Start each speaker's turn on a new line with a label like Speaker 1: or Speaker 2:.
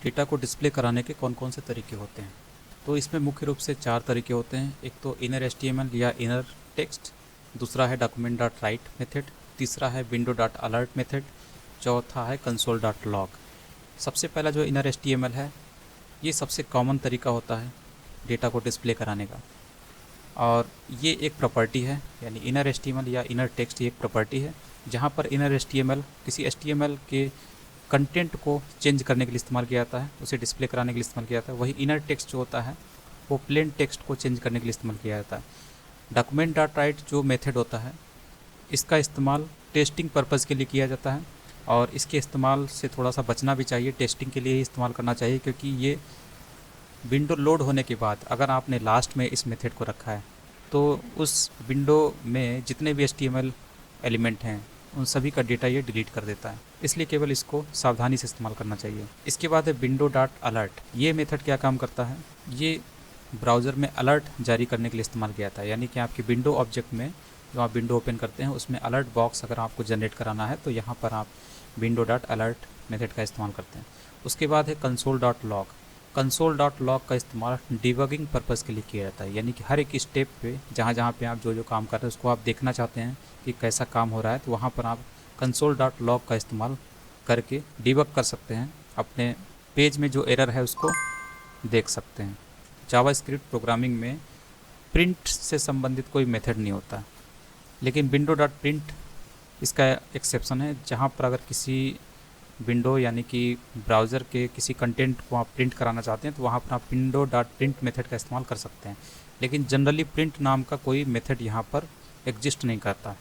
Speaker 1: Data को display कराने के कौन कौन से तरीके होते हैं। तो इसमें मुख्य रूप से 4 तरीके होते हैं। एक तो इनर एचटीएमएल या इनर टेक्स्ट, दूसरा है डॉक्यूमेंट डॉट राइट मेथड, तीसरा है विंडो डॉट अलर्ट मेथड, चौथा है कंसोल डॉट लॉग। सबसे पहला जो इनर एचटीएमएल है, ये सबसे कॉमन तरीका होता है डेटा को डिस्प्ले कराने का, और ये एक प्रॉपर्टी है, यानी इनर एचटीएमएल या इनर टेक्स्ट ये एक प्रॉपर्टी है जहाँ पर इनर एचटीएमएल किसी एचटीएमएल के कंटेंट को चेंज करने के लिए इस्तेमाल किया जाता है, उसे डिस्प्ले कराने के लिए इस्तेमाल किया जाता है। वही इनर टेक्स्ट जो होता है वो प्लेन टेक्स्ट को चेंज करने के लिए इस्तेमाल किया जाता है। डॉक्यूमेंट डॉट राइट जो मेथड होता है, इसका इस्तेमाल टेस्टिंग पर्पज़ के लिए किया जाता है, और इसके इस्तेमाल से थोड़ा सा बचना भी चाहिए, टेस्टिंग के लिए ही इस्तेमाल करना चाहिए, क्योंकि ये विंडो लोड होने के बाद अगर आपने लास्ट में इस मेथड को रखा है तो उस विंडो में जितने भी एचटीएमएल एलिमेंट हैं उन सभी का डेटा ये डिलीट कर देता है, इसलिए केवल इसको सावधानी से इस्तेमाल करना चाहिए। इसके बाद है विंडो डॉट अलर्ट। ये मेथड क्या काम करता है, ये ब्राउज़र में अलर्ट जारी करने के लिए इस्तेमाल किया जाता है, यानी कि आपकी विंडो ऑब्जेक्ट में जो आप विंडो ओपन करते हैं उसमें अलर्ट बॉक्स अगर आपको जनरेट कराना है तो यहाँ पर आप विंडो डॉट अलर्ट मेथड का इस्तेमाल करते हैं। उसके बाद है console dot log. Console dot log का इस्तेमाल डिबगिंग पर्पज़ के लिए किया जाता है, यानी कि हर एक स्टेप पे जहाँ जहाँ पे आप जो जो काम कर रहे हैं उसको आप देखना चाहते हैं कि कैसा काम हो रहा है, तो वहाँ पर आप कंसोल डॉट लॉग का इस्तेमाल करके डिबग कर सकते हैं, अपने पेज में जो एरर है उसको देख सकते हैं। जावास्क्रिप्ट प्रोग्रामिंग में प्रिंट से संबंधित कोई मेथड नहीं होता, लेकिन विंडो डॉट प्रिंट इसका एक्सेप्शन है, जहाँ पर अगर किसी विंडो यानी कि ब्राउज़र के किसी कंटेंट को आप प्रिंट कराना चाहते हैं तो वहाँ पर आप विंडो डॉट प्रिंट मेथड का इस्तेमाल कर सकते हैं, लेकिन जनरली प्रिंट नाम का कोई मेथड यहाँ पर एग्जिस्ट नहीं करता।